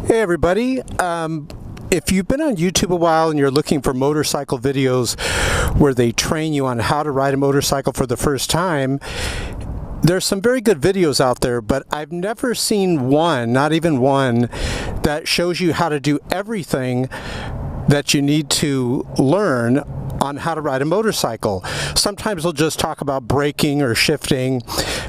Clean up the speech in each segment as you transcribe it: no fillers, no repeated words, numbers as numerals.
Hey everybody, if you've been on YouTube a while and you're looking for motorcycle videos where they train you on how to ride a motorcycle for the first time, there's some very good videos out there, but I've never seen one, not even one, that shows you how to do everything that you need to learn on how to ride a motorcycle. Sometimes they'll just talk about braking or shifting.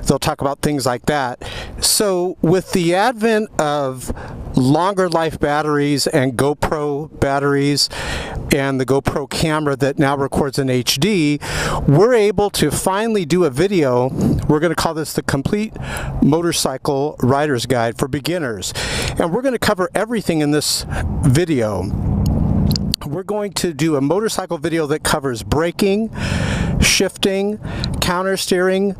They'll talk about things like that. So with the advent of longer life batteries and GoPro batteries and the GoPro camera that now records in HD, we're able to finally do a video. We're going to call this the Complete Motorcycle Rider's Guide for Beginners. And we're going to cover everything in this video. We're going to do a motorcycle video that covers braking, shifting, counter steering,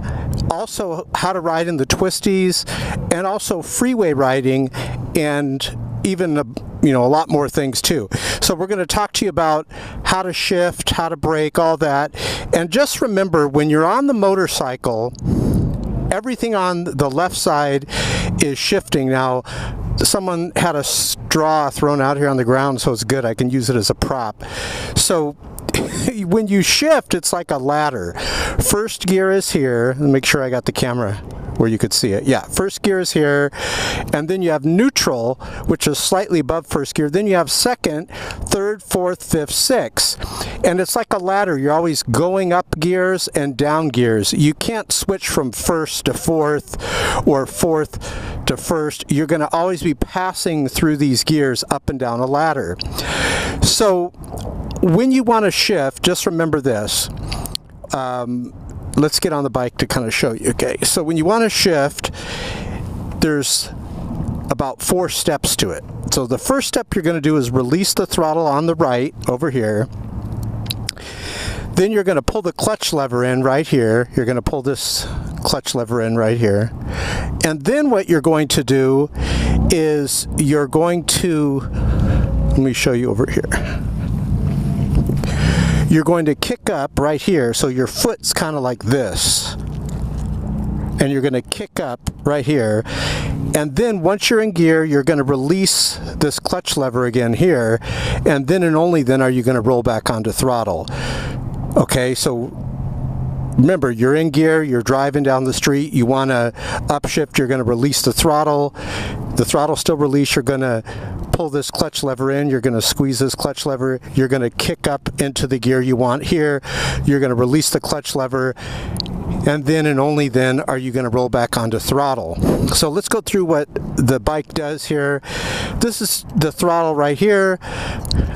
also how to ride in the twisties, and also freeway riding, and even a lot more things too. So we're going to talk to you about how to shift, how to brake, all that. And just remember, when you're on the motorcycle, everything on the left side is shifting. Now, someone had a straw thrown out here on the ground, so it's good. I can use it as a prop. So when you shift, it's like a ladder. First gear is here. Make sure I got the camera where you could see it. Yeah, first gear is here, and then you have neutral, which is slightly above first gear. Then you have second, third, fourth, fifth, sixth, and it's like a ladder. You're always going up gears and down gears. You can't switch from first to fourth or fourth to first. You're going to always be passing through these gears up and down a ladder. So when you want to shift, just remember this. Let's get on the bike to kind of show you. Okay, so when you want to shift, there's about 4 steps to it. So the first step you're going to do is release the throttle on the right over here. Then you're going to pull the clutch lever in right here. You're going to pull this clutch lever in right here. And then what you're going to do is you're going to, let me show you over here. You're going to kick up right here, so your foot's kind of like this. And you're going to kick up right here. And then once you're in gear, you're going to release this clutch lever again here. And then and only then are you going to roll back onto throttle. Okay, so remember, you're in gear, you're driving down the street, you want to upshift, you're going to release the throttle. The throttle's still released, you're going to pull this clutch lever in, you're going to squeeze this clutch lever, you're going to kick up into the gear you want here, you're going to release the clutch lever, and then and only then are you going to roll back onto throttle. So let's go through what the bike does here. This is the throttle right here.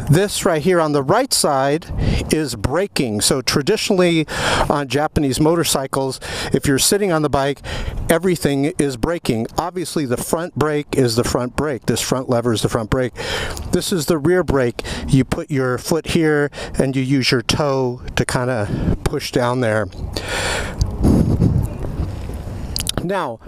This right here on the right side is braking. So traditionally on Japanese motorcycles, if you're sitting on the bike, everything is braking. Obviously the front brake is the front brake. This front lever is the front brake. This is the rear brake. You put your foot here and you use your toe to kind of push down there. Now,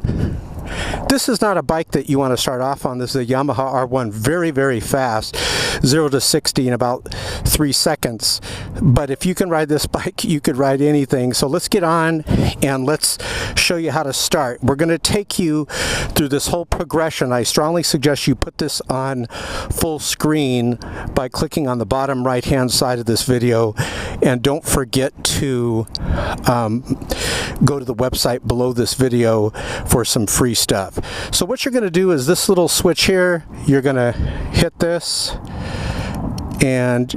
this is not a bike that you want to start off on. This is a Yamaha R1, very, very fast, 0 to 60 in about 3 seconds. But if you can ride this bike, you could ride anything. So let's get on and let's show you how to start. We're going to take you through this whole progression. I strongly suggest you put this on full screen by clicking on the bottom right-hand side of this video. And don't forget to go to the website below this video for some free stuff. So what you're going to do is this little switch here, you're going to hit this, and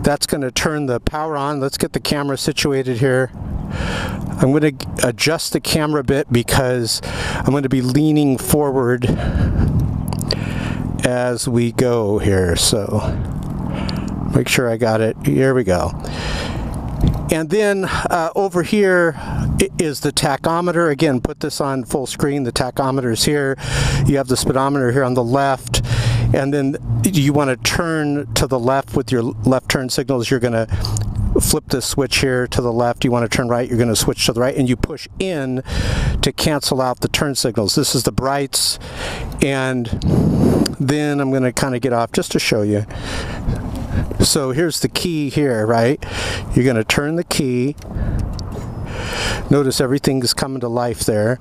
that's going to turn the power on. Let's get the camera situated here. I'm going to adjust the camera a bit because I'm going to be leaning forward as we go here. So make sure I got it. Here we go. And then over here is the tachometer. Again, put this on full screen. The tachometer is here. You have the speedometer here on the left. And then you want to turn to the left with your left turn signals. You're going to flip this switch here to the left. You want to turn right, you're going to switch to the right, and you push in to cancel out the turn signals. This is the brights. And then I'm going to kind of get off just to show you. So here's the key here, right? You're going to turn the key. Notice everything is coming to life there.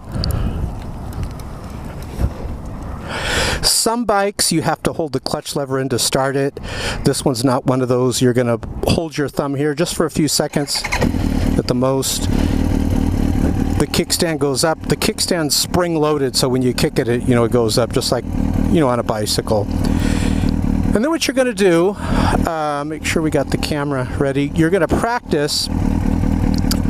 Some bikes you have to hold the clutch lever in to start it. This one's not one of those. You're going to hold your thumb here just for a few seconds at the most. The kickstand goes up. The kickstand's spring-loaded, so when you kick it, it goes up just like on a bicycle. And then what you're going to do, make sure we got the camera ready. You're going to practice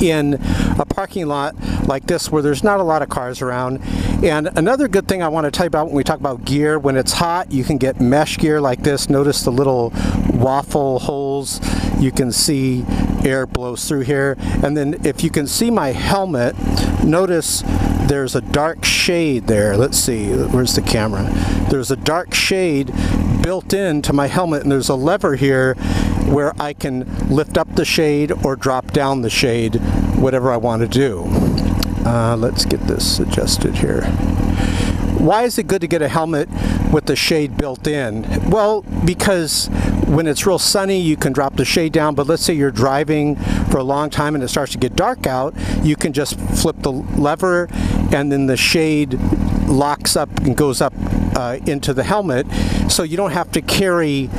in a parking lot like this where there's not a lot of cars around. And another good thing I want to tell you about when we talk about gear, when it's hot, you can get mesh gear like this. Notice the little waffle holes. You can see air blows through here. And then if you can see my helmet, notice there's a dark shade there. Let's see, where's the camera? There's a dark shade built into my helmet, and there's a lever here where I can lift up the shade or drop down the shade, whatever I want to do. Let's get this adjusted here. Why is it good to get a helmet with the shade built in? Well, because when it's real sunny, you can drop the shade down, but let's say you're driving for a long time and it starts to get dark out, you can just flip the lever and then the shade locks up and goes up into the helmet, so you don't have to carry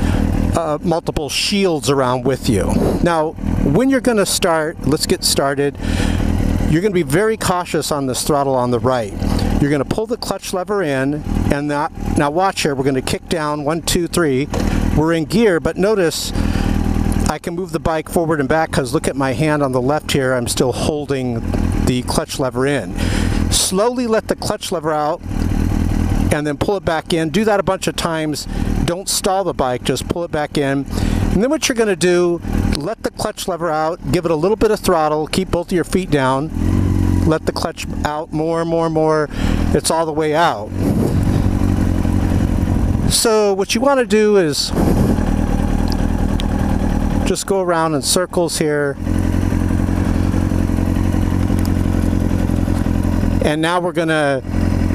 multiple shields around with you. Now, when you're going to start, let's get started. You're going to be very cautious on this throttle on the right. You're going to pull the clutch lever in, and now watch here. We're going to kick down 1, 2, 3. We're in gear, but notice I can move the bike forward and back because look at my hand on the left here. I'm still holding the clutch lever in. Slowly let the clutch lever out and then pull it back in. Do that a bunch of times. Don't stall the bike, just pull it back in. And then what you're going to do, let the clutch lever out, give it a little bit of throttle, keep both of your feet down, let the clutch out more and more and more. It's all the way out. So what you want to do is just go around in circles here. And now we're going to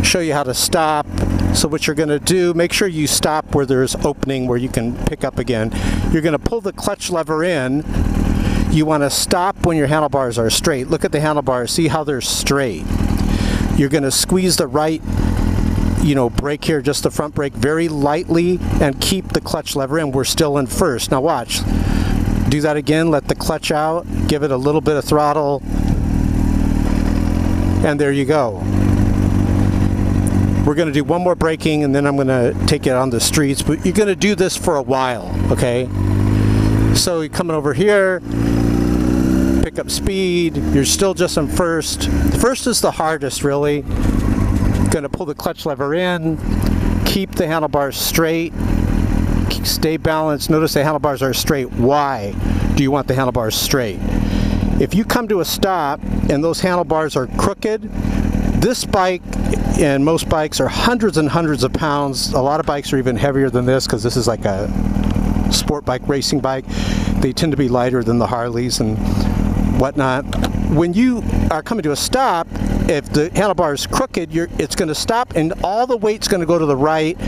show you how to stop. So what you're going to do, make sure you stop where there's opening where you can pick up again. You're going to pull the clutch lever in. You want to stop when your handlebars are straight. Look at the handlebars, see how they're straight. You're going to squeeze the right, brake here, just the front brake, very lightly, and keep the clutch lever in. We're still in first. Now watch. Do that again, let the clutch out, give it a little bit of throttle, and there you go. We're going to do one more braking, and then I'm going to take it on the streets, but you're going to do this for a while, okay? So you're coming over here, pick up speed, you're still just in first. First is the hardest, really. Going to pull the clutch lever in, keep the handlebars straight, stay balanced. Notice the handlebars are straight. Why do you want the handlebars straight? If you come to a stop and those handlebars are crooked, this bike and most bikes are hundreds and hundreds of pounds. A lot of bikes are even heavier than this because this is like a sport bike, racing bike. They tend to be lighter than the Harleys and whatnot. When you are coming to a stop, if the handlebar is crooked, it's going to stop and all the weight's going to go to the right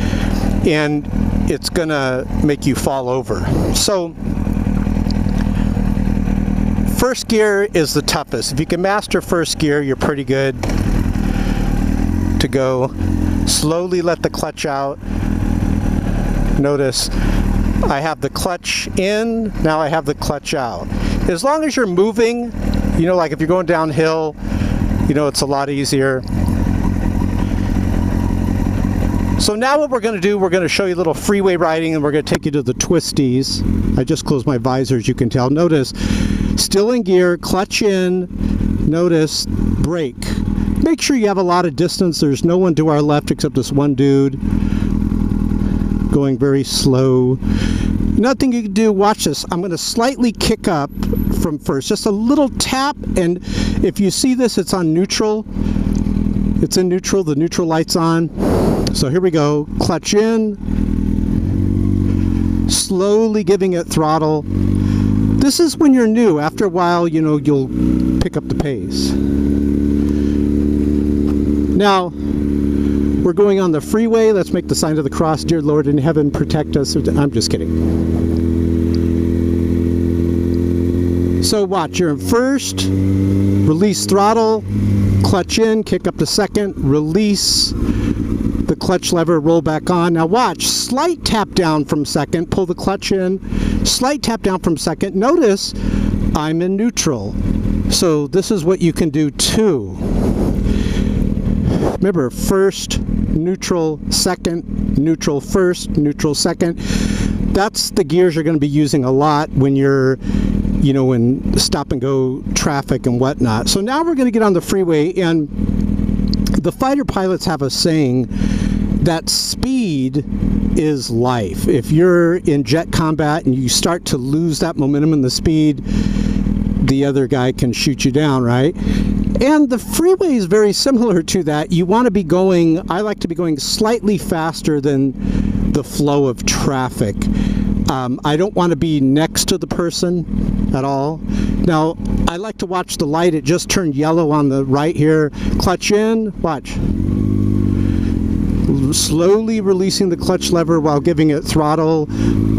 and it's going to make you fall over. So first gear is the toughest. If you can master first gear, you're pretty good to go. Slowly let the clutch out. Notice I have the clutch in, now I have the clutch out. As long as you're moving, like if you're going downhill, it's a lot easier. So now what we're going to do, we're going to show you a little freeway riding, and we're going to take you to the twisties. I just closed my visor, as you can tell. Notice, still in gear, clutch in, notice, brake. Make sure you have a lot of distance. There's no one to our left except this one dude going very slow. Nothing you can do, watch this. I'm going to slightly kick up from first, just a little tap, and if you see this, it's on neutral. It's in neutral, the neutral light's on. So here we go, clutch in, slowly giving it throttle. This is when you're new. After a while, you'll pick up the pace. Now, we're going on the freeway. Let's make the sign of the cross. Dear Lord in heaven, protect us. I'm just kidding. So watch, you're in first, release throttle, clutch in, kick up to second, release the clutch lever, roll back on. Now watch, slight tap down from second, pull the clutch in, slight tap down from second. Notice I'm in neutral. So this is what you can do too. Remember, first, neutral, second, neutral, first, neutral, second. That's the gears you're going to be using a lot when you're, you know, in stop and go traffic and whatnot. So now we're going to get on the freeway, and the fighter pilots have a saying that speed is life. If you're in jet combat and you start to lose that momentum and the speed, the other guy can shoot you down, right? And the freeway is very similar to that. You want to be going, I like to be going slightly faster than the flow of traffic. I don't want to be next to the person at all. Now, I like to watch the light. It just turned yellow on the right here. Clutch in, watch. Slowly releasing the clutch lever while giving it throttle.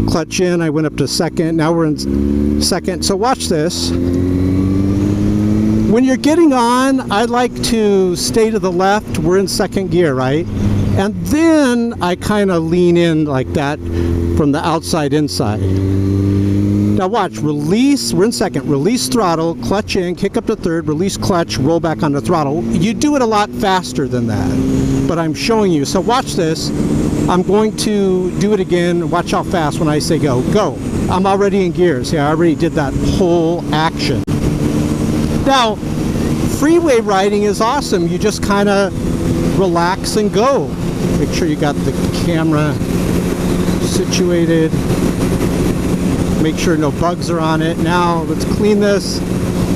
Clutch in, I went up to second. Now we're in second. So watch this. When you're getting on, I like to stay to the left. We're in second gear, right? And then I kind of lean in like that from the outside inside. Now watch, release, we're in second, release throttle, clutch in, kick up to third, release clutch, roll back on the throttle. You do it a lot faster than that, but I'm showing you. So watch this. I'm going to do it again. Watch how fast when I say go. Go. I'm already in gear. See, I already did that whole action. Now, freeway riding is awesome. You just kind of relax and go. Make sure you got the camera situated. Make sure no bugs are on it. Now let's clean this.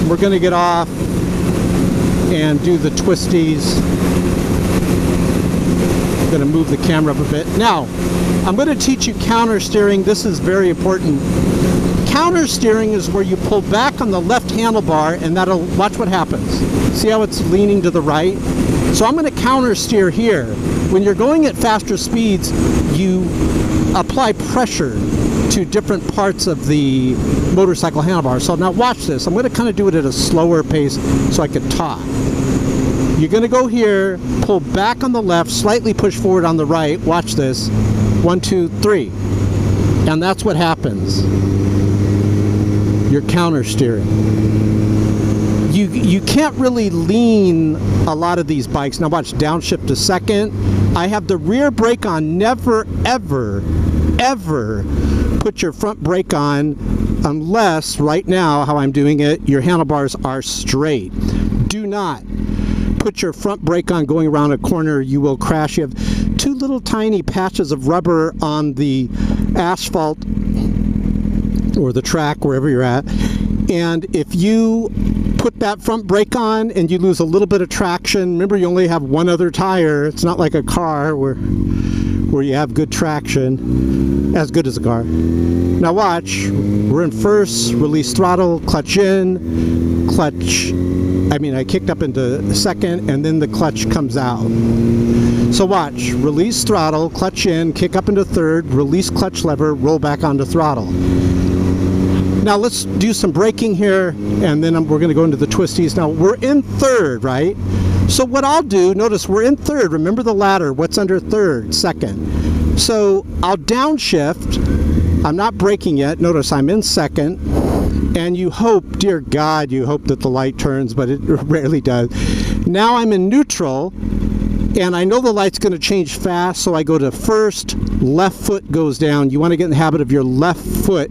We're going to get off and do the twisties. I'm going to move the camera up a bit. Now, I'm going to teach you counter steering. This is very important. Counter steering is where you pull back on the left handlebar, and that'll, watch what happens. See how it's leaning to the right? So I'm going to counter steer here. When you're going at faster speeds, you apply pressure to different parts of the motorcycle handlebar. So now watch this. I'm going to kind of do it at a slower pace so I can talk. You're going to go here, pull back on the left, slightly push forward on the right. Watch this. 1, 2, 3. And that's what happens. You're counter steering. You can't really lean a lot of these bikes. Now watch, downshift to second. I have the rear brake on. Never, ever, ever put your front brake on unless, right now, how I'm doing it, your handlebars are straight. Do not put your front brake on going around a corner. You will crash. You have two little tiny patches of rubber on the asphalt or the track, wherever you're at. And if you put that front brake on and you lose a little bit of traction, remember you only have one other tire. It's not like a car where you have good traction, as good as a car. Now watch, we're in first, release throttle, clutch in, I kicked up into second, and then the clutch comes out. So watch, release throttle, clutch in, kick up into third, release clutch lever, roll back onto throttle. Now let's do some braking here, and then we're going to go into the twisties. Now we're in third, right? So what I'll do, notice we're in third. Remember the ladder. What's under third? Second. So I'll downshift. I'm not braking yet. Notice I'm in second. And you hope, dear God, you hope that the light turns, but it rarely does. Now I'm in neutral, and I know the light's going to change fast, so I go to first. Left foot goes down. You want to get in the habit of your left foot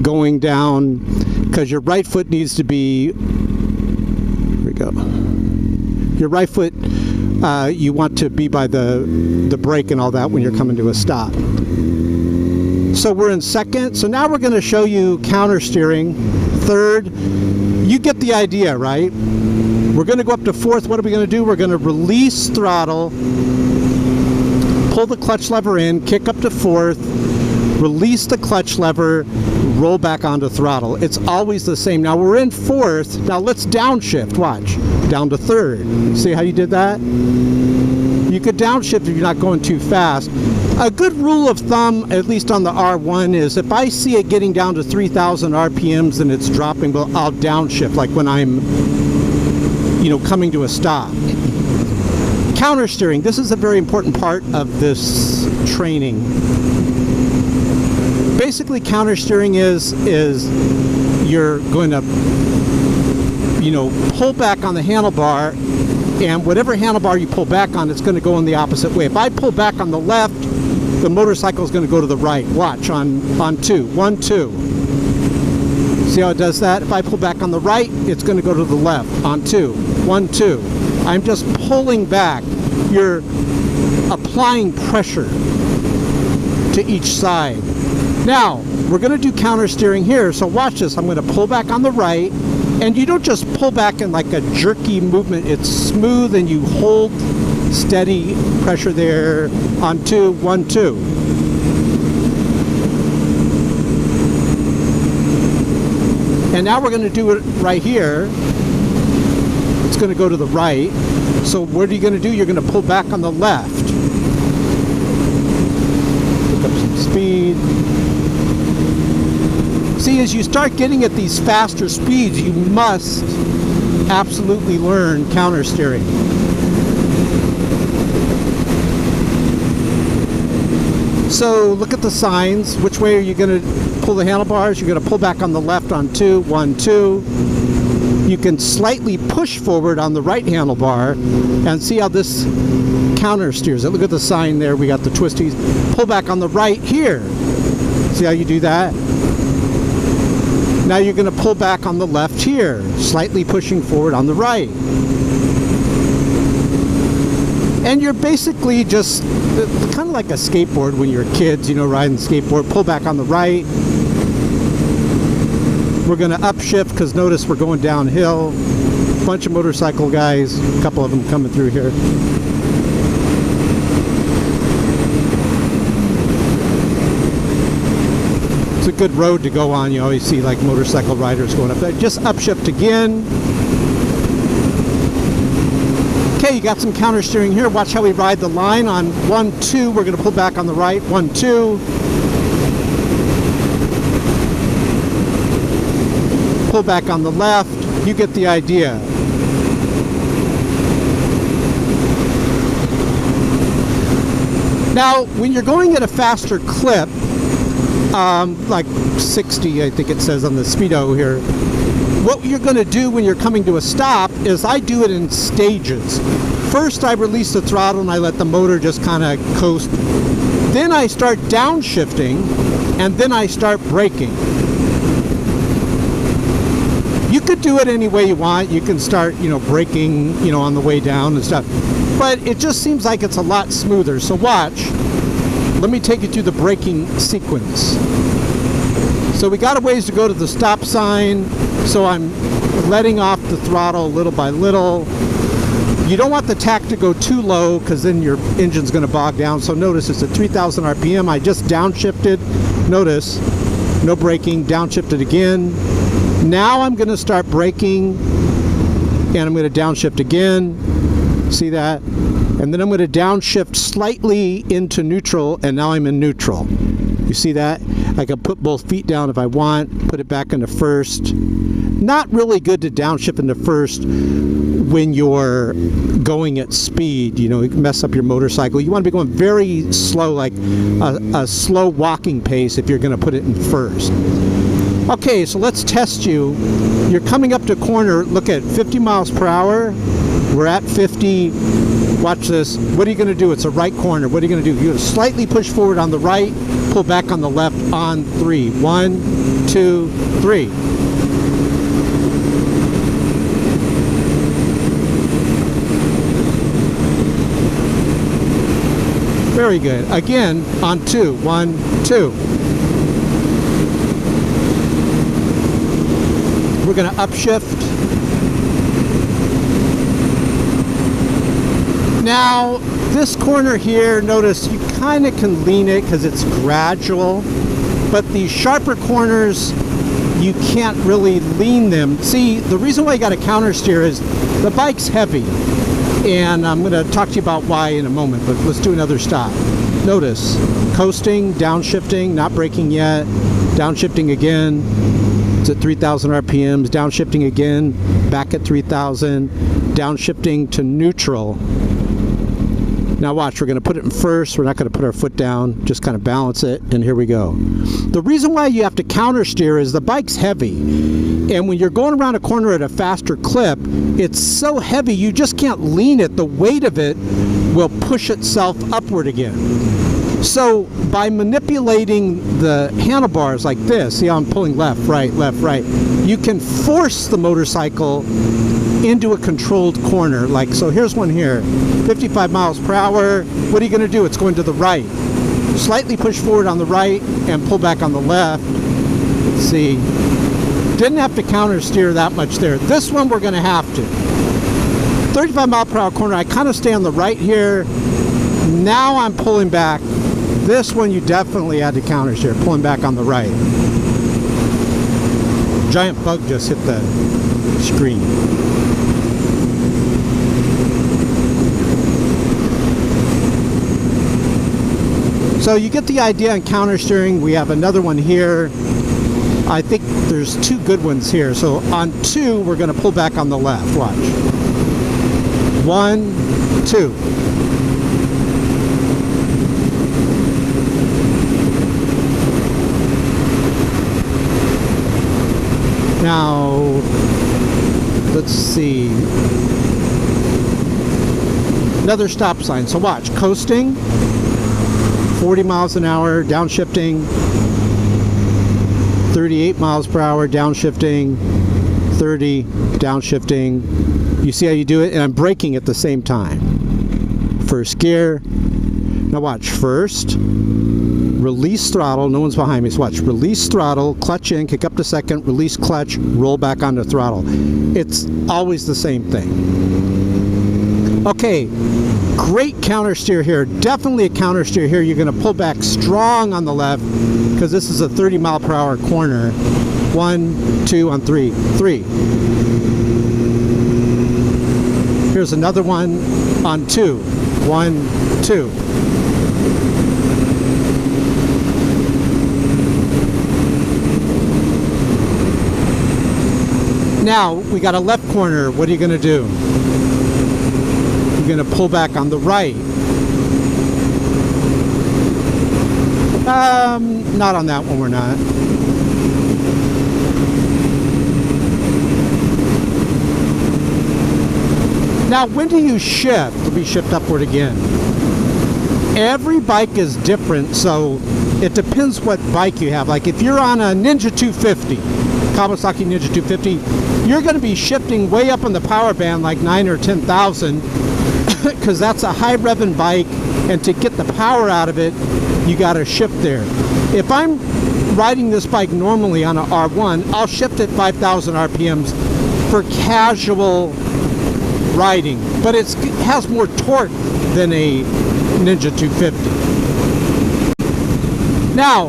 going down, because your right foot needs to be, here we go, your right foot, you want to be by the brake and all that when you're coming to a stop. So we're in second. So now we're going to show you counter steering. Third, you get the idea, right? We're going to go up to fourth. What are we going to do? We're going to release throttle, pull the clutch lever in, kick up to fourth, release the clutch lever, roll back onto throttle. It's always the same. Now we're in fourth. Now let's downshift. Watch. Down to third. See how you did that? You could downshift if you're not going too fast. A good rule of thumb, at least on the R1, is if I see it getting down to 3,000 RPMs and it's dropping, well, I'll downshift, like when I'm, coming to a stop. Counter steering. This is a very important part of this training. Basically, counter steering is you're going to, pull back on the handlebar, and whatever handlebar you pull back on, it's going to go in the opposite way. If I pull back on the left, the motorcycle is going to go to the right. Watch on 2. 1, 2. See how it does that? If I pull back on the right, it's going to go to the left. On 2. 1, 2. I'm just pulling back. You're applying pressure to each side. Now, we're going to do counter steering here, so watch this. I'm going to pull back on the right, and you don't just pull back in like a jerky movement. It's smooth, and you hold steady pressure there on 2, 1, 2. And now we're going to do it right here. It's going to go to the right. So what are you going to do? You're going to pull back on the left. Pick up some speed. See, as you start getting at these faster speeds, you must absolutely learn counter steering. So look at the signs. Which way are you going to pull the handlebars? You're going to pull back on the left on 2, 1, 2. You can slightly push forward on the right handlebar, and see how this counter steers it. Look at the sign there. We got the twisties. Pull back on the right here. See how you do that? Now you're going to pull back on the left here, slightly pushing forward on the right. And you're basically just kind of like a skateboard when you're kids, riding the skateboard. Pull back on the right. We're going to upshift because notice we're going downhill. Bunch of motorcycle guys, a couple of them coming through here. It's a good road to go on. You always see like motorcycle riders going up there. Just upshift again. Okay, you got some counter steering here. Watch how we ride the line on 1, 2. We're going to pull back on the right. 1, 2. Pull back on the left. You get the idea. Now, when you're going at a faster clip, like 60, I think it says on the Speedo here, what you're going to do when you're coming to a stop is I do it in stages. First, I release the throttle and I let the motor just kind of coast. Then I start downshifting, and then I start braking. You could do it any way you want. You can start, braking, on the way down and stuff. But it just seems like it's a lot smoother. So watch. Let me take you through the braking sequence. So we got a ways to go to the stop sign. So I'm letting off the throttle little by little. You don't want the tach to go too low because then your engine's going to bog down. So notice it's at 3,000 RPM. I just downshifted. Notice, no braking, downshifted again. Now I'm going to start braking, and I'm going to downshift again. See that? And then I'm going to downshift slightly into neutral, and now I'm in neutral. You see that? I can put both feet down if I want, put it back into first. Not really good to downshift into first when you're going at speed. You can mess up your motorcycle. You want to be going very slow, like a slow walking pace if you're going to put it in first. Okay, so let's test you. You're coming up to a corner. Look at 50 miles per hour. We're at 50. Watch this. What are you going to do? It's a right corner. What are you going to do? You're going to slightly push forward on the right, pull back on the left on 3. 1, 2, 3. Very good. Again, on 2. 1, 2. We're going to upshift. Now, this corner here, notice you kind of can lean it because it's gradual, but these sharper corners, you can't really lean them. See, the reason why you got to counter steer is the bike's heavy, and I'm going to talk to you about why in a moment, but let's do another stop. Notice, coasting, downshifting, not braking yet, downshifting again. It's at 3,000 RPMs, downshifting again, back at 3,000, downshifting to neutral. Now watch, we're going to put it in first. We're not going to put our foot down, just kind of balance it, and here we go. The reason why you have to counter steer is the bike's heavy. And when you're going around a corner at a faster clip, it's so heavy you just can't lean it. The weight of it will push itself upward again. So by manipulating the handlebars like this, see how I'm pulling left, right, you can force the motorcycle into a controlled corner. Like, so here's one here, 55 miles per hour. What are you going to do? It's going to the right. Slightly push forward on the right and pull back on the left. Let's see. Didn't have to counter steer that much there. This one we're going to have to. 35 mile per hour corner, I kind of stay on the right here. Now I'm pulling back. This one you definitely had to counter steer, pulling back on the right. Giant bug just hit the screen. So you get the idea on counter steering. We have another one here. I think there's two good ones here. So on 2, we're going to pull back on the left. Watch. 1, 2. Now, let's see. Another stop sign. So watch. Coasting. 40 miles an hour, downshifting. 38 miles per hour, downshifting. 30, downshifting. You see how you do it? And I'm braking at the same time. First gear. Now watch. First, release throttle. No one's behind me. So watch. Release throttle, clutch in, kick up to second, release clutch, roll back onto throttle. It's always the same thing. Okay. Great counter steer here. Definitely a counter steer here. You're going to pull back strong on the left because this is a 30 mile per hour corner. 1, 2 on 3. 3. Here's another one on 2. 1, 2. Now we got a left corner. What are you going to do? You're going to pull back on the right. Not on that one, we're not. Now, when do you shift? Let me shift upward again. Every bike is different, so it depends what bike you have. Like if you're on a Ninja 250, Kawasaki Ninja 250, you're going to be shifting way up on the power band like 9 or 10,000 because that's a high revving bike, and to get the power out of it, you got to shift there. If I'm riding this bike normally on a R1, I'll shift at 5,000 RPMs for casual riding, but it has more torque than a Ninja 250. Now,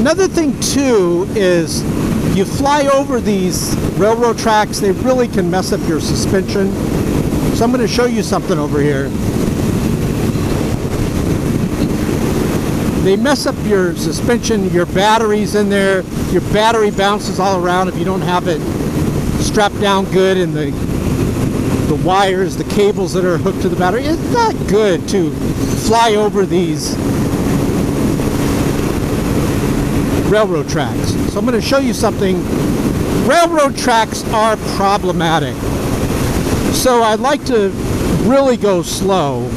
another thing too is you fly over these railroad tracks, they really can mess up your suspension. So I'm going to show you something over here. They mess up your suspension, your battery's in there, your battery bounces all around if you don't have it strapped down good, and the wires, the cables that are hooked to the battery. It's not good to fly over these railroad tracks. So I'm going to show you something. Railroad tracks are problematic. So I'd like to really go slow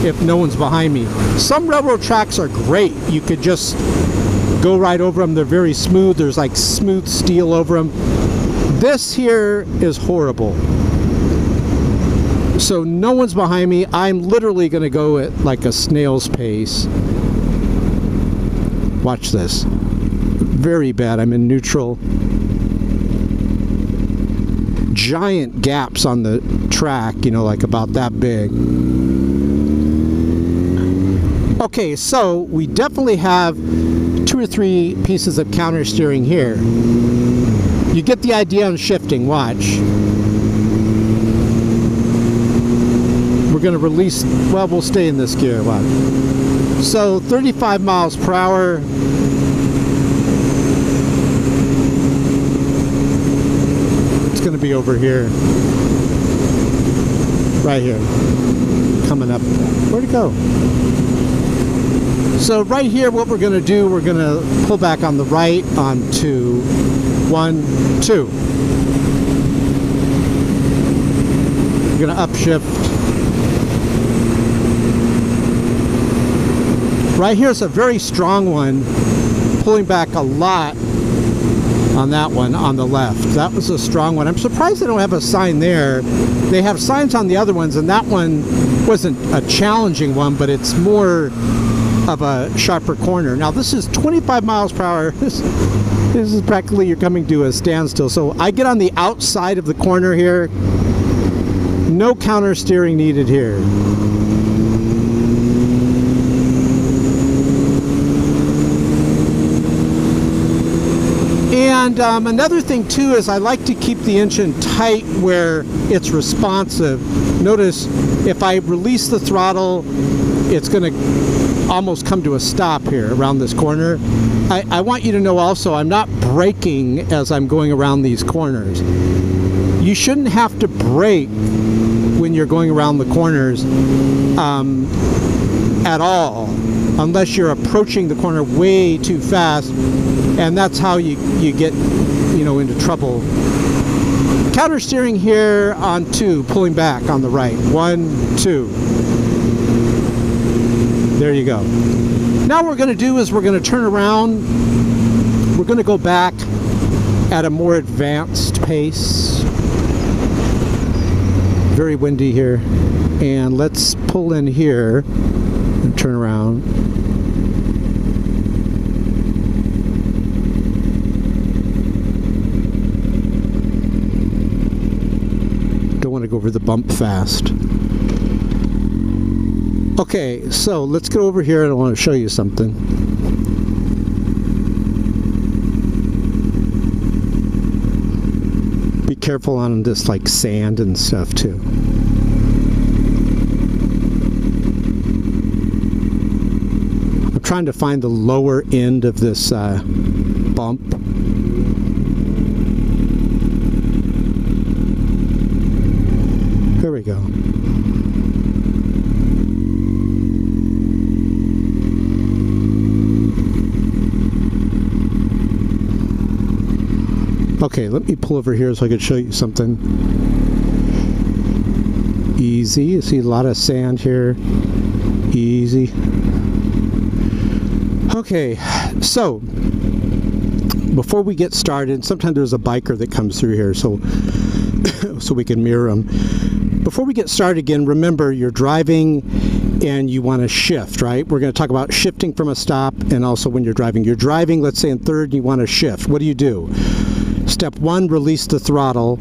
if no one's behind me. Some railroad tracks are great. You could just go right over them. They're very smooth. There's like smooth steel over them. This here is horrible. So no one's behind me. I'm literally going to go at like a snail's pace. Watch this. Very bad. I'm in neutral. Giant gaps on the track, you know, like about that big. Okay, so we definitely have 2 or 3 pieces of counter steering here. You get the idea on shifting. Watch. We're going to release, well, we'll stay in this gear. Watch. So 35 miles per hour. It's going to be over here. Right here. coming up. Where'd it go? So right here, what we're going to do, we're going to pull back on the right onto 1, 2. We're going to upshift. Right here is a very strong one, pulling back a lot on that one on the left. That was a strong one. I'm surprised they don't have a sign there. They have signs on the other ones, and that one wasn't a challenging one, but it's more of a sharper corner. Now this is 25 miles per hour. This is practically you're coming to a standstill. So I get on the outside of the corner here. No counter steering needed here. And another thing too is I like to keep the engine tight where it's responsive. Notice if I release the throttle, it's going to almost come to a stop here around this corner. I want you to know also I'm not braking as I'm going around these corners. You shouldn't have to brake when you're going around the corners at all, unless you're approaching the corner way too fast, and that's how you get into trouble. Counter steering here on 2, pulling back on the right. 1, 2. There you go. Now what we're going to do is we're going to turn around. We're going to go back at a more advanced pace. Very windy here. And let's pull in here and turn around. Don't want to go over the bump fast. Okay, so let's go over here and I want to show you something. Be careful on this like sand and stuff too. I'm trying to find the lower end of this bump. There we go. Okay, let me pull over here so I can show you something. Easy. You see a lot of sand here. Easy. Okay, so before we get started, sometimes there's a biker that comes through here, so we can mirror them. Before we get started again, remember you're driving and you want to shift, right? We're going to talk about shifting from a stop, and also when you're driving. You're driving, let's say in third, and you want to shift. What do? Step 1, release the throttle.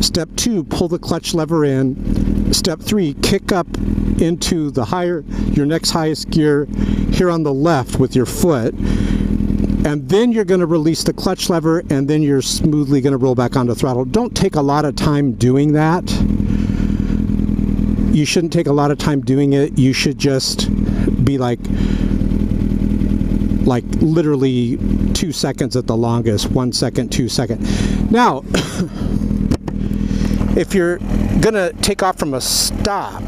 Step 2, pull the clutch lever in. Step 3, kick up into your next highest gear here on the left with your foot. And then you're going to release the clutch lever, and then you're smoothly going to roll back onto throttle. Don't take a lot of time doing that. You shouldn't take a lot of time doing it. You should just be like literally 2 seconds at the longest. 1 second, 2 seconds. Now, if you're gonna take off from a stop,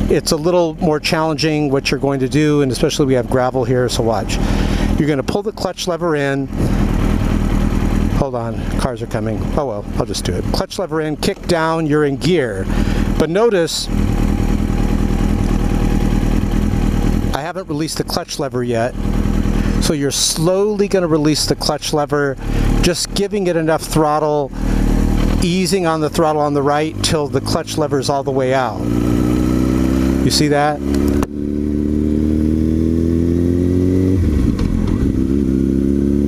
it's a little more challenging what you're going to do, and especially we have gravel here, so watch. You're gonna pull the clutch lever in. Hold on, cars are coming. Oh well, I'll just do it. Clutch lever in, kick down, you're in gear. But notice, I haven't released the clutch lever yet. So you're slowly going to release the clutch lever, just giving it enough throttle, easing on the throttle on the right till the clutch lever is all the way out. You see that?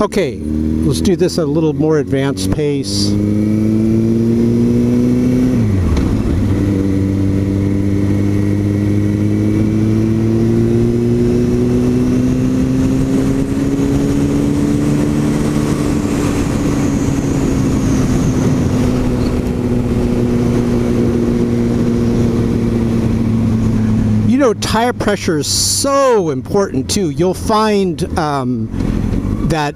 Okay, let's do this at a little more advanced pace. Tire pressure is so important too. You'll find that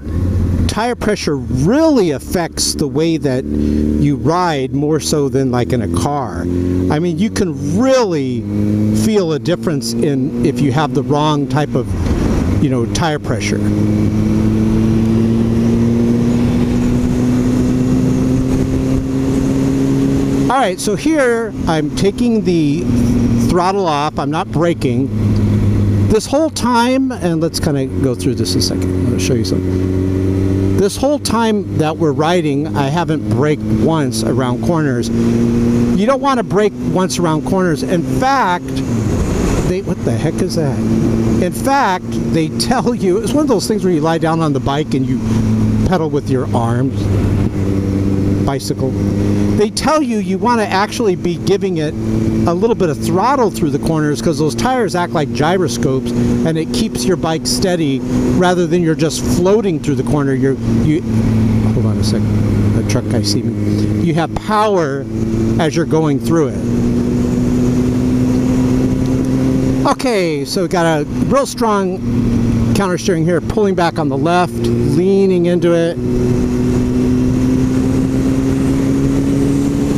tire pressure really affects the way that you ride more so than like in a car. I mean, you can really feel a difference in if you have the wrong type of, you know, tire pressure. All right, so here I'm taking the throttle off. I'm not braking. This whole time, and let's kind of go through this a second. I'm going to show you something. This whole time that we're riding, I haven't braked once around corners. You don't want to brake once around corners. In fact, what the heck is that? In fact, they tell you, it's one of those things where you lie down on the bike and you pedal with your arms. Bicycle. They tell you you want to actually be giving it a little bit of throttle through the corners because those tires act like gyroscopes and it keeps your bike steady rather than you're just floating through the corner. You hold on a second. A truck guy see me. You have power as you're going through it. Okay, so we got a real strong counter steering here, pulling back on the left, leaning into it.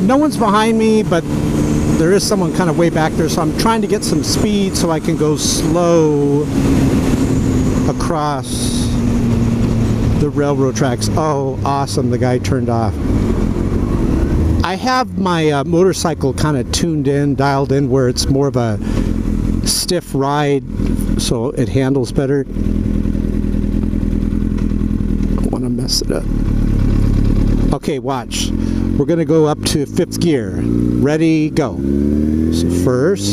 No one's behind me, but there is someone kind of way back there, so I'm trying to get some speed so I can go slow across the railroad tracks. Oh, awesome, the guy turned off. I have my motorcycle kind of tuned in, dialed in, where it's more of a stiff ride, so it handles better. Don't want to mess it up. Okay, watch. We're going to go up to 5th gear. Ready, go. So first,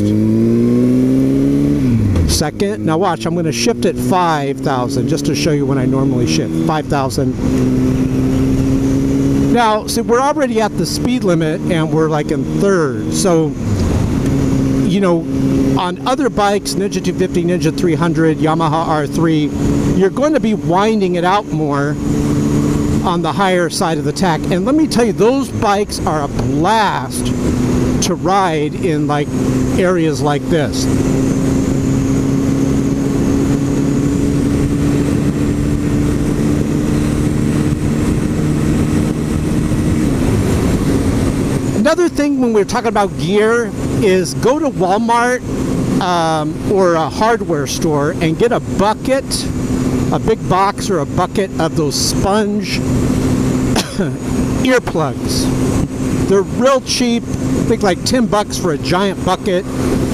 second. Now watch, I'm going to shift at 5,000 just to show you when I normally shift. 5,000. Now, see, we're already at the speed limit and we're like in 3rd. So, you know, on other bikes, Ninja 250, Ninja 300, Yamaha R3, you're going to be winding it out more on the higher side of the tack. And let me tell you, those bikes are a blast to ride in like areas like this. Another thing when we're talking about gear is go to Walmart or a hardware store and get a bucket, a big box or a bucket of those sponge earplugs. They're real cheap. I think like $10 for a giant bucket.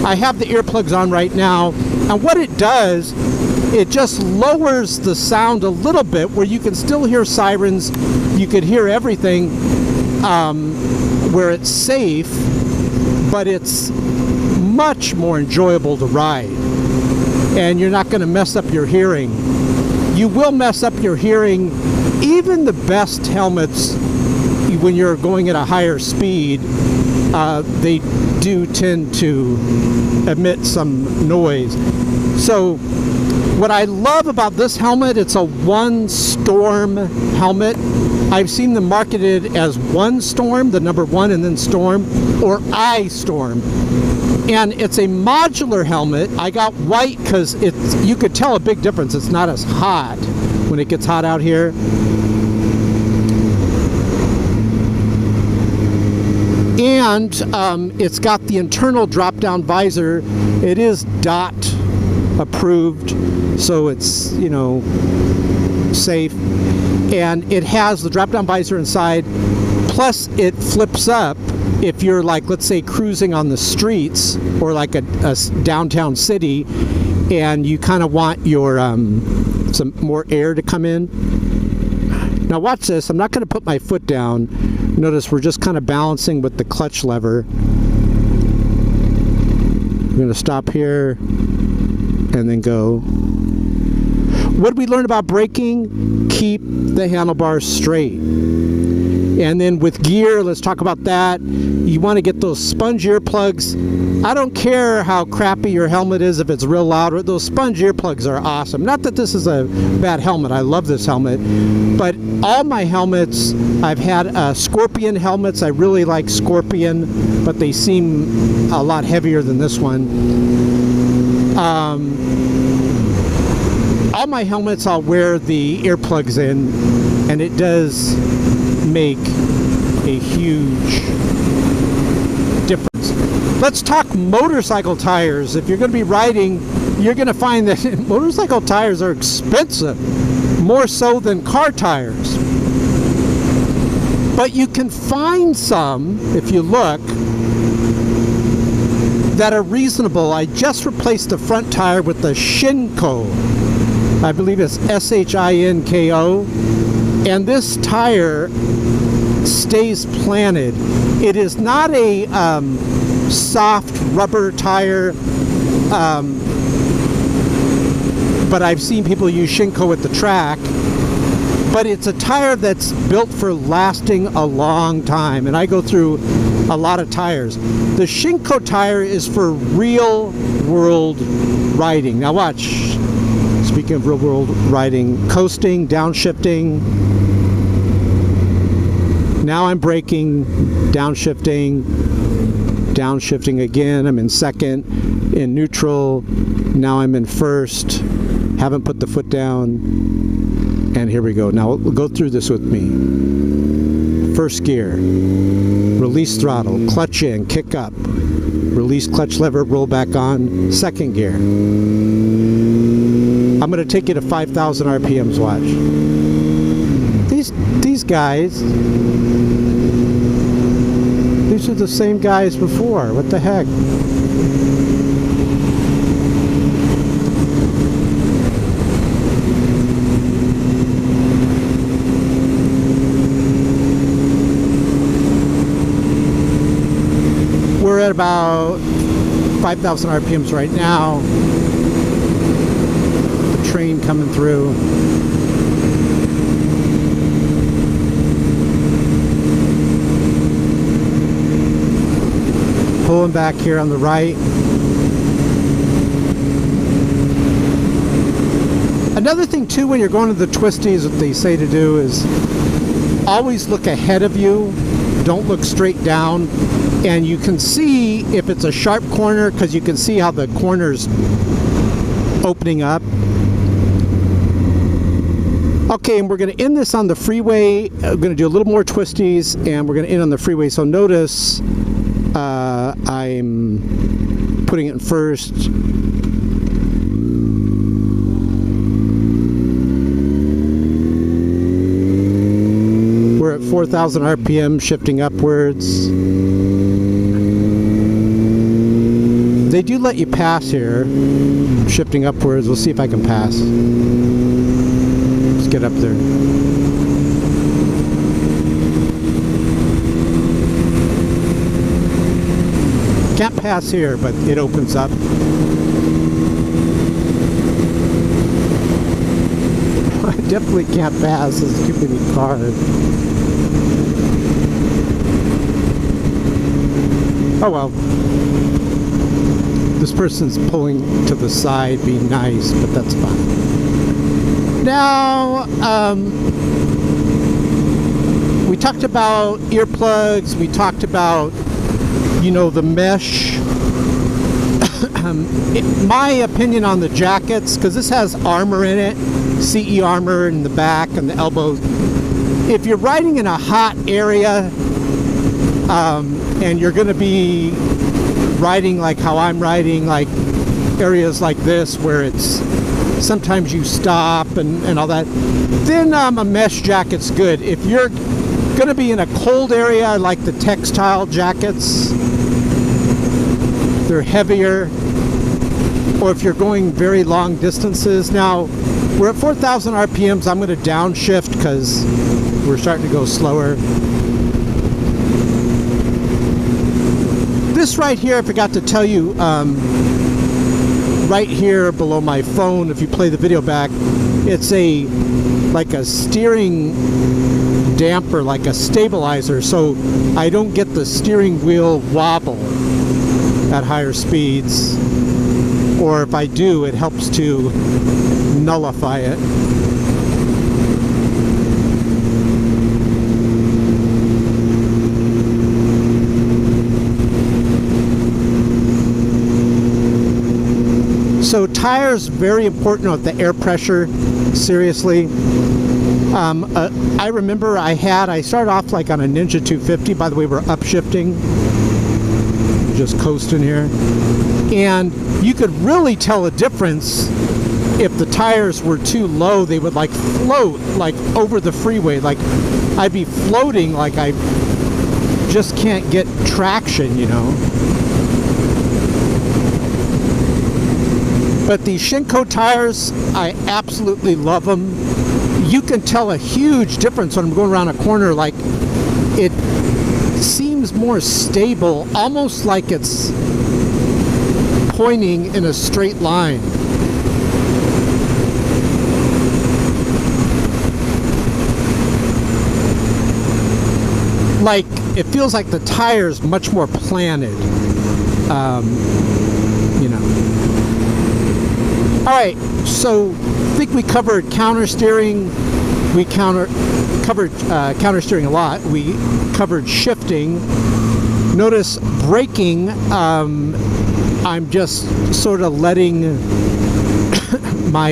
I have the earplugs on right now, and what it does, it just lowers the sound a little bit where you can still hear sirens, you could hear everything where it's safe, but it's much more enjoyable to ride, and you're not going to mess up your hearing. You will mess up your hearing. Even the best helmets, when you're going at a higher speed, they do tend to emit some noise. So what I love about this helmet, it's a One Storm helmet. I've seen them marketed as One Storm, the number 1 and then Storm, or iStorm. And it's a modular helmet. I got white because you could tell a big difference. It's not as hot when it gets hot out here. And it's got the internal drop-down visor. It is DOT approved, so it's, you know, safe. And it has the drop-down visor inside, plus it flips up if you're like, let's say, cruising on the streets or like a downtown city and you kind of want your some more air to come in. Now watch this. I'm not going to put my foot down. Notice we're just kind of balancing with the clutch lever. I'm going to stop here and then go. What did we learn about braking? Keep the handlebars straight. And then with gear, let's talk about that. You want to get those sponge earplugs. I don't care how crappy your helmet is, if it's real loud. Those sponge earplugs are awesome. Not that this is a bad helmet. I love this helmet. But all my helmets, I've had Scorpion helmets. I really like Scorpion, but they seem a lot heavier than this one. all my helmets, I'll wear the earplugs in, and it does make a huge difference. Let's talk motorcycle tires. If you're going to be riding, you're going to find that motorcycle tires are expensive, more so than car tires. But you can find some, if you look, that are reasonable. I just replaced the front tire with the Shinko. I believe it's S-H-I-N-K-O. And this tire stays planted. It is not a soft rubber tire, but I've seen people use Shinko at the track. But it's a tire that's built for lasting a long time, and I go through a lot of tires. The Shinko tire is for real world riding. Now watch, speaking of real world riding, coasting, downshifting. Now I'm braking, downshifting, downshifting again. I'm in second, in neutral. Now I'm in first, haven't put the foot down. And here we go. Now we'll go through this with me. First gear, release throttle, clutch in, kick up, release clutch lever, roll back on. Second gear. I'm going to take you to 5,000 RPMs. Watch. These guys, these are the same guys before. What the heck? We're at about 5,000 RPMs right now. The train coming through. Pulling back here on the right. Another thing too, when you're going to the twisties, what they say to do is always look ahead of you. Don't look straight down. And you can see if it's a sharp corner, because you can see how the corner's opening up. Okay, and we're going to end this on the freeway. We're going to do a little more twisties, and we're going to end on the freeway. So notice I'm putting it in first. We're at 4,000 RPM, shifting upwards. They do let you pass here, shifting upwards. We'll see if I can pass. Let's get up there. Can't pass here, but it opens up. I definitely can't pass. There's too many cars. Oh well. This person's pulling to the side, being nice, but that's fine. Now, we talked about earplugs. We talked about, you know, the mesh. My opinion on the jackets, because this has armor in it, CE armor in the back and the elbows. If you're riding in a hot area, and you're going to be riding like how I'm riding, like areas like this where it's sometimes you stop and all that, then a mesh jacket's good. If you're going to be in a cold area, I like the textile jackets. They're heavier. Or if you're going very long distances. Now we're at 4,000 RPMs. I'm going to downshift because we're starting to go slower. This right here, I forgot to tell you, right here below my phone, if you play the video back, it's like a steering damper, like a stabilizer, so I don't get the steering wheel wobble at higher speeds. Or if I do, it helps to nullify it. So So tires, very important with the air pressure, seriously. I remember I started off like on a Ninja 250. By the way, we're upshifting, just coasting here. And you could really tell a difference if the tires were too low. They would like float like over the freeway. Like I'd be floating, like I just can't get traction, you know. But these Shinko tires, I absolutely love them. You can tell a huge difference when I'm going around a corner. Like it seems more stable, almost like it's pointing in a straight line. Like it feels like the tire's much more planted, you know. All right, so I think we covered counter steering. We covered counter steering a lot. We covered shifting. Notice braking. I'm just sort of letting my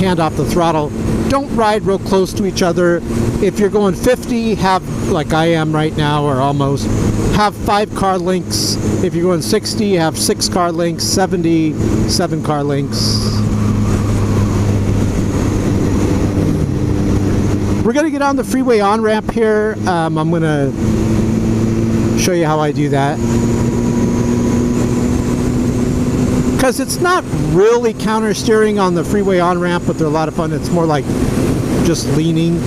hand off the throttle. Don't ride real close to each other. If you're going 50, have, like I am right now, or almost, have 5 car lengths. If you're going 60, have 6 car lengths. 70, 7 car lengths. We're going to get on the freeway on-ramp here. I'm going to show you how I do that. Because it's not really counter steering on the freeway on-ramp, but they're a lot of fun. It's more like just leaning.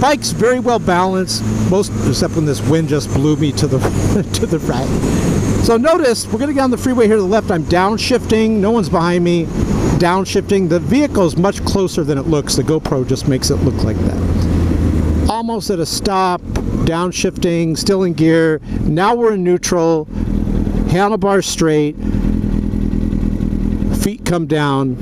Bike's very well balanced, except when this wind just blew me to the to the right. So notice, we're going to get on the freeway here to the left. I'm downshifting. No one's behind me. Downshifting. The vehicle is much closer than it looks. The GoPro just makes it look like that. Almost at a stop. Downshifting. Still in gear. Now we're in neutral. Handlebars straight. Feet come down.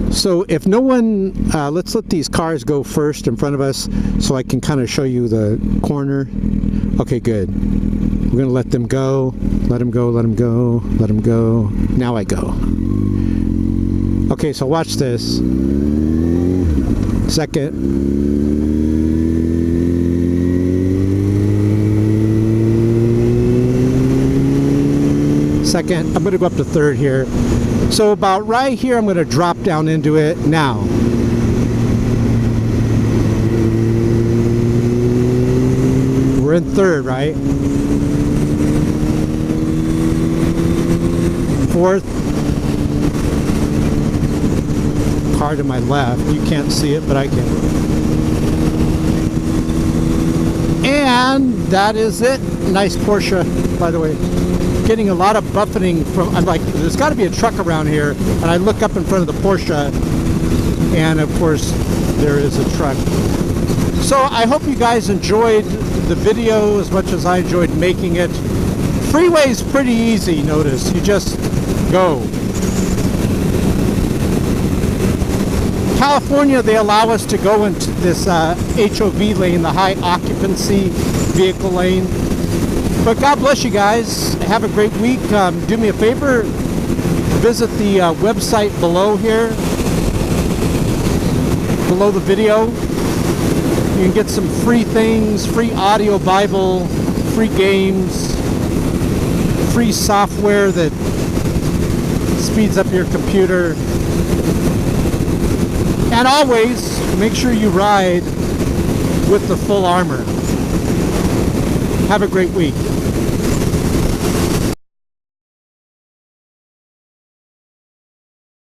So if no one, let's let these cars go first in front of us so I can kind of show you the corner. Okay, good. We're going to let them go. Let them go, let them go, let them go. Now I go. Okay, so watch this. Second. Second. I'm going to go up to third here. So about right here, I'm going to drop down into it now. We're in third, right? Fourth. Car to my left. You can't see it, but I can. And that is it. Nice Porsche, by the way. Getting a lot of buffeting from, I'm like, there's got to be a truck around here, and I look up in front of the Porsche, and of course there is a truck. So I hope you guys enjoyed the video as much as I enjoyed making it. Freeway's pretty easy, notice. You just go. California, they allow us to go into this HOV lane, the high occupancy vehicle lane. But God bless you guys. Have a great week. Do me a favor. Visit the website below here. Below the video. You can get some free things. Free audio Bible. Free games. Free software that speeds up your computer. And always, make sure you ride with the full armor. Have a great week.